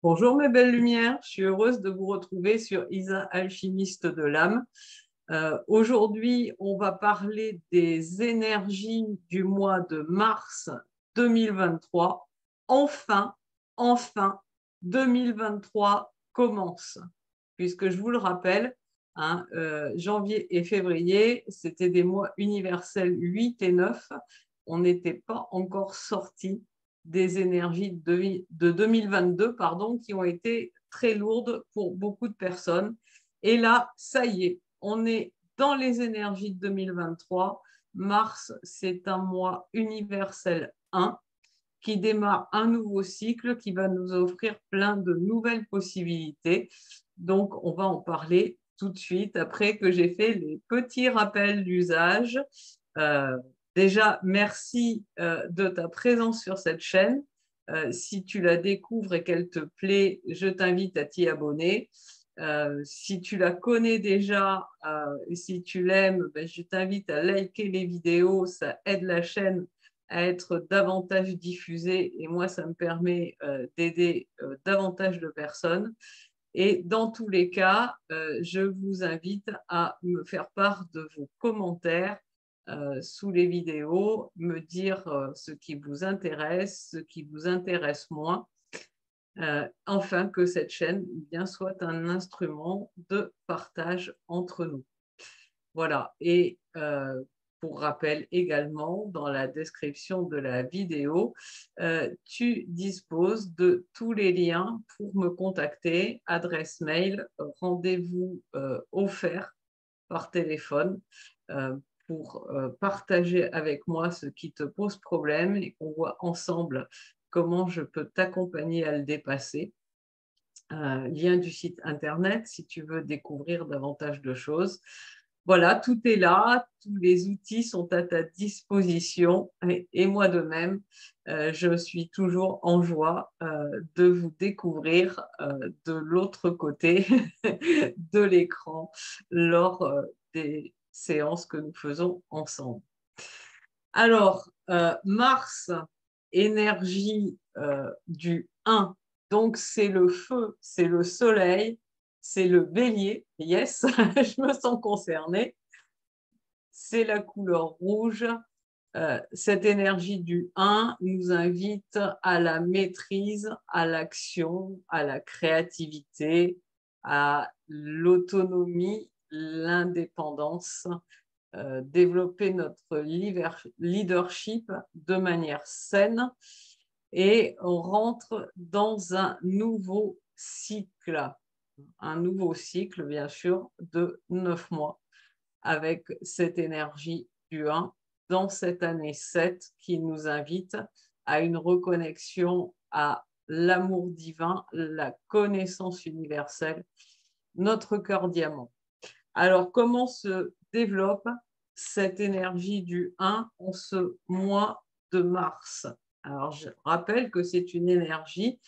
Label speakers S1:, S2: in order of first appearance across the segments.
S1: Bonjour mes belles lumières, je suis heureuse de vous retrouver sur Isa Alchimiste de l'âme. Aujourd'hui, on va parler des énergies du mois de mars 2023. Enfin, 2023 commence, puisque je vous le rappelle, janvier et février, c'était des mois universels 8 et 9. On n'était pas encore sortis des énergies de 2022, pardon, qui ont été très lourdes pour beaucoup de personnes. Et là, ça y est, on est dans les énergies de 2023. Mars, c'est un mois universel 1 qui démarre un nouveau cycle qui va nous offrir plein de nouvelles possibilités. Donc, on va en parler tout de suite après que j'ai fait les petits rappels d'usage. Euh, Déjà, merci de ta présence sur cette chaîne. Si tu la découvres et qu'elle te plaît, je t'invite à t'y abonner. Si tu la connais déjà et si tu l'aimes, ben, je t'invite à liker les vidéos. Ça aide la chaîne à être davantage diffusée et moi, ça me permet d'aider davantage de personnes. Et dans tous les cas, je vous invite à me faire part de vos commentaires sous les vidéos, me dire ce qui vous intéresse, ce qui vous intéresse moins, afin que cette chaîne bien, soit un instrument de partage entre nous. Voilà, et pour rappel également, dans la description de la vidéo, tu disposes de tous les liens pour me contacter, adresse mail, rendez-vous offert par téléphone pour partager avec moi ce qui te pose problème et qu'on voit ensemble comment je peux t'accompagner à le dépasser. Lien du site internet si tu veux découvrir davantage de choses. Voilà, tout est là, tous les outils sont à ta disposition et moi de même, je suis toujours en joie de vous découvrir de l'autre côté de l'écran lors des séances que nous faisons ensemble. Alors, Mars, énergie du 1, donc c'est le feu, c'est le soleil, c'est le bélier, yes, je me sens concernée, c'est la couleur rouge. Cette énergie du 1 nous invite à la maîtrise, à l'action, à la créativité, à l'autonomie, l'indépendance, développer notre leadership de manière saine et on rentre dans un nouveau cycle bien sûr, de 9 mois avec cette énergie du 1 dans cette année 7 qui nous invite à une reconnexion à l'amour divin, la connaissance universelle, notre cœur diamant. Alors, comment se développe cette énergie du 1 en ce mois de mars? Alors, je rappelle que c'est une énergie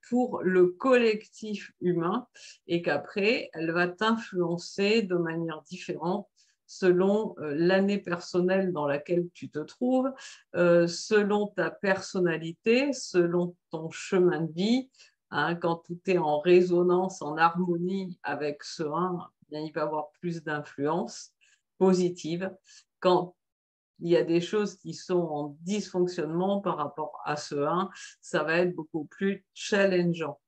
S1: pour le collectif humain et qu'après, elle va t'influencer de manière différente selon l'année personnelle dans laquelle tu te trouves, selon ta personnalité, selon ton chemin de vie. Quand tout est en résonance, en harmonie avec ce 1, bien, il va avoir plus d'influence positive. Quand il y a des choses qui sont en dysfonctionnement par rapport à ce 1, ça va être beaucoup plus challengeant.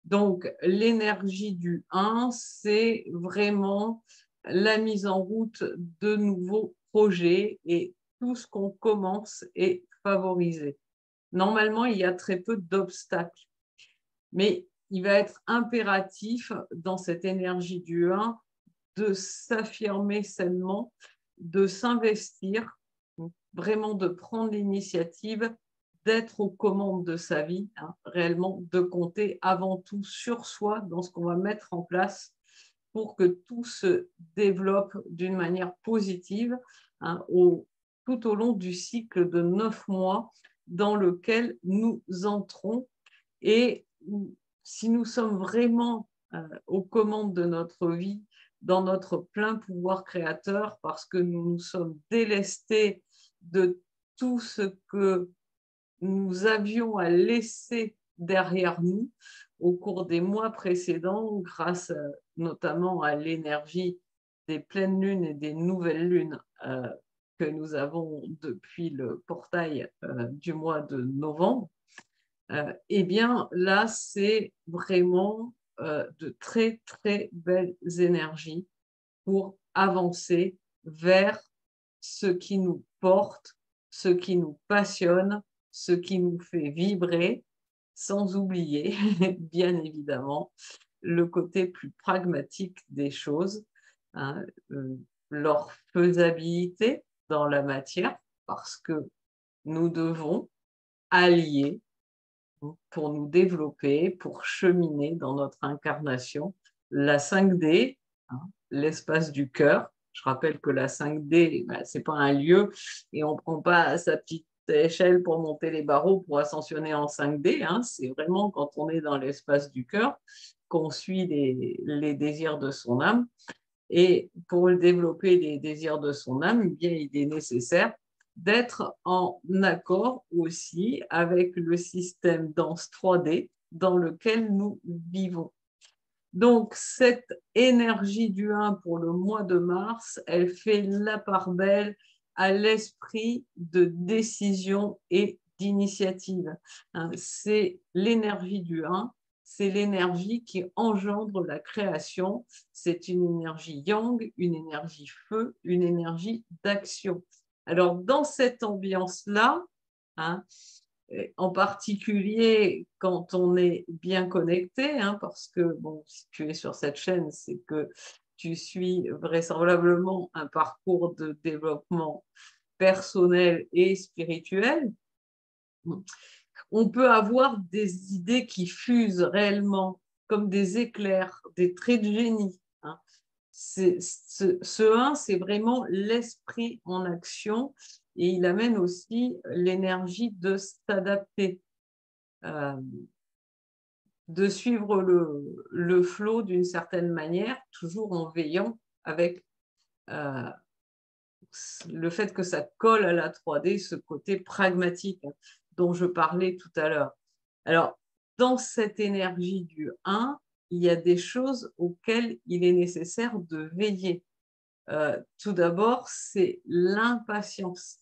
S1: Donc, l'énergie du 1, c'est vraiment la mise en route de nouveaux projets et tout ce qu'on commence est favorisé. Normalement, il y a très peu d'obstacles, mais il va être impératif dans cette énergie du 1 de s'affirmer sainement, de s'investir, vraiment de prendre l'initiative, d'être aux commandes de sa vie, réellement de compter avant tout sur soi dans ce qu'on va mettre en place pour que tout se développe d'une manière positive tout au long du cycle de 9 mois dans lequel nous entrons. Et si nous sommes vraiment aux commandes de notre vie, dans notre plein pouvoir créateur, parce que nous nous sommes délestés de tout ce que nous avions à laisser derrière nous, au cours des mois précédents, grâce notamment à l'énergie des pleines lunes et des nouvelles lunes que nous avons depuis le portail du mois de novembre, eh bien là, c'est vraiment de très, très belles énergies pour avancer vers ce qui nous porte, ce qui nous passionne, ce qui nous fait vibrer, sans oublier, bien évidemment, le côté plus pragmatique des choses, hein, leur faisabilité dans la matière, parce que nous devons allier pour nous développer, pour cheminer dans notre incarnation, la 5D, hein, l'espace du cœur. Je rappelle que la 5D, ce n'est pas un lieu et on ne prend pas sa petite échelle pour monter les barreaux pour ascensionner en 5D. Hein. C'est vraiment quand on est dans l'espace du cœur qu'on suit les désirs de son âme. Et pour développer les désirs de son âme, eh bien, il est nécessaire d'être en accord aussi avec le système danse 3D dans lequel nous vivons. Donc, cette énergie du 1 pour le mois de mars, elle fait la part belle à l'esprit de décision et d'initiative. C'est l'énergie du 1, c'est l'énergie qui engendre la création. C'est une énergie yang, une énergie feu, une énergie d'action. Alors, dans cette ambiance-là, hein, en particulier quand on est bien connecté, hein, parce que bon, si tu es sur cette chaîne, c'est que tu suis vraisemblablement un parcours de développement personnel et spirituel. On peut avoir des idées qui fusent réellement comme des éclairs, des traits de génie. Hein. Ce 1, c'est vraiment l'esprit en action et il amène aussi l'énergie de s'adapter, de suivre le flot d'une certaine manière, toujours en veillant avec le fait que ça colle à la 3D, ce côté pragmatique dont je parlais tout à l'heure. Alors, dans cette énergie du 1, il y a des choses auxquelles il est nécessaire de veiller. Tout d'abord, c'est l'impatience.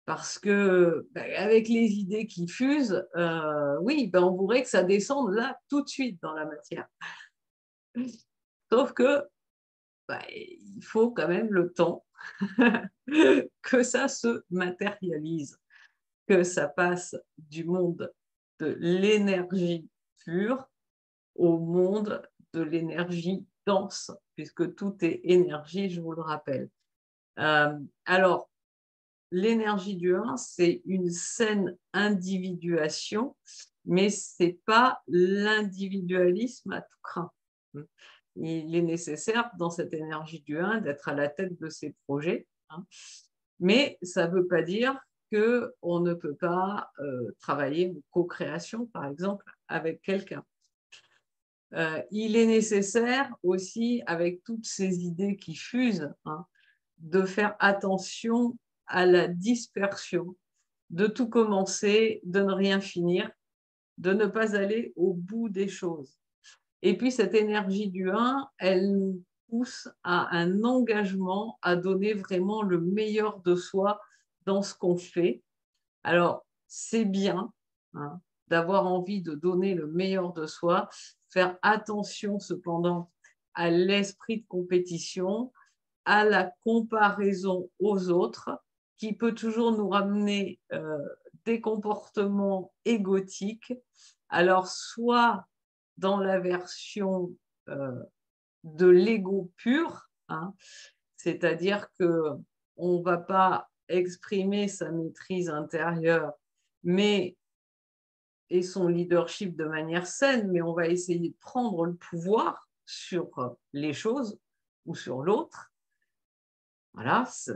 S1: Parce que, avec les idées qui fusent, oui, on voudrait que ça descende là, tout de suite dans la matière. Sauf que, il faut quand même le temps que ça se matérialise, que ça passe du monde de l'énergie pure au monde de l'énergie dense, puisque tout est énergie, je vous le rappelle. Alors, l'énergie du 1, c'est une saine individuation, mais ce n'est pas l'individualisme à tout craint. Il est nécessaire, dans cette énergie du 1, d'être à la tête de ses projets, hein. Mais ça ne veut pas dire qu'on ne peut pas travailler en co-création, par exemple, avec quelqu'un. Il est nécessaire aussi, avec toutes ces idées qui fusent, hein, de faire attention à la dispersion, de tout commencer, de ne rien finir, de ne pas aller au bout des choses. Et puis cette énergie du 1, elle nous pousse à un engagement, à donner vraiment le meilleur de soi dans ce qu'on fait. Alors, c'est bien, hein, d'avoir envie de donner le meilleur de soi, faire attention cependant à l'esprit de compétition, à la comparaison aux autres, qui peut toujours nous ramener des comportements égotiques. Alors, soit dans la version de l'ego pur, hein, c'est-à-dire qu'on ne va pas exprimer sa maîtrise intérieure, mais et son leadership de manière saine, mais on va essayer de prendre le pouvoir sur les choses ou sur l'autre. Voilà, ça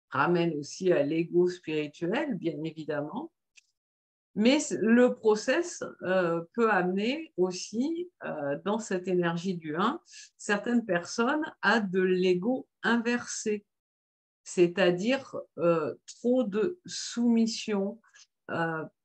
S1: ramène aussi à l'ego spirituel, bien évidemment. Mais le process peut amener aussi, dans cette énergie du 1, certaines personnes à de l'ego inversé, c'est-à-dire trop de soumission,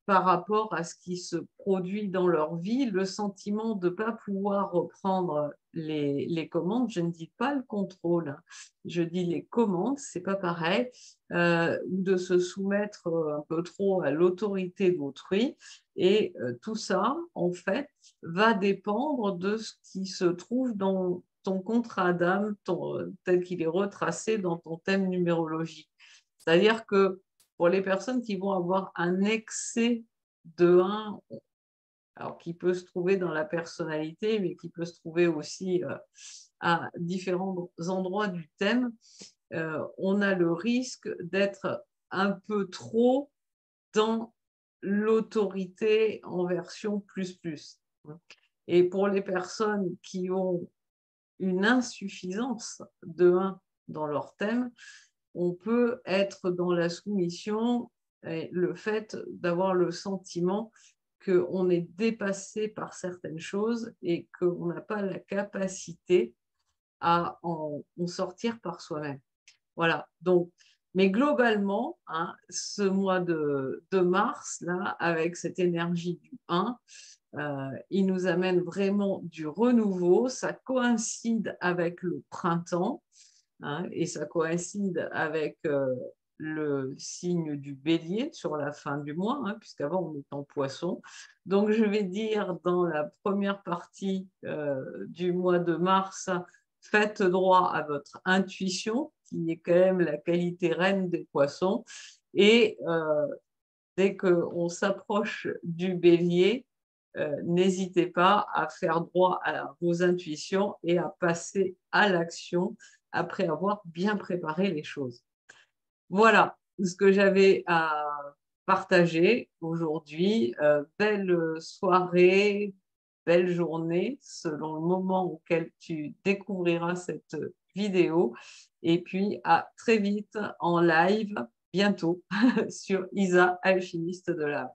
S1: par rapport à ce qui se produit dans leur vie, le sentiment de ne pas pouvoir reprendre les commandes. Je ne dis pas le contrôle, hein, je dis les commandes, c'est pas pareil, ou de se soumettre un peu trop à l'autorité d'autrui. Et tout ça, en fait, va dépendre de ce qui se trouve dans ton contrat d'âme, tel qu'il est retracé dans ton thème numérologique. C'est-à-dire que pour les personnes qui vont avoir un excès de 1, alors qui peut se trouver dans la personnalité, mais qui peut se trouver aussi à différents endroits du thème, on a le risque d'être un peu trop dans l'autorité en version plus plus. Et pour les personnes qui ont une insuffisance de 1 dans leur thème, on peut être dans la soumission et le fait d'avoir le sentiment qu'on est dépassé par certaines choses et qu'on n'a pas la capacité à en sortir par soi-même. Voilà, donc, mais globalement, hein, ce mois de mars, là, avec cette énergie du 1, il nous amène vraiment du renouveau. Ça coïncide avec le printemps, hein, et ça coïncide avec le signe du bélier sur la fin du mois, hein, puisqu'avant on est en poisson. Donc je vais dire dans la première partie du mois de mars, faites droit à votre intuition, qui est quand même la qualité reine des poissons. Et dès qu'on s'approche du bélier, n'hésitez pas à faire droit à vos intuitions et à passer à l'action après avoir bien préparé les choses. Voilà ce que j'avais à partager aujourd'hui. Belle soirée, belle journée selon le moment auquel tu découvriras cette vidéo. Et puis à très vite en live, bientôt, sur Isa, alchimiste de l'âme.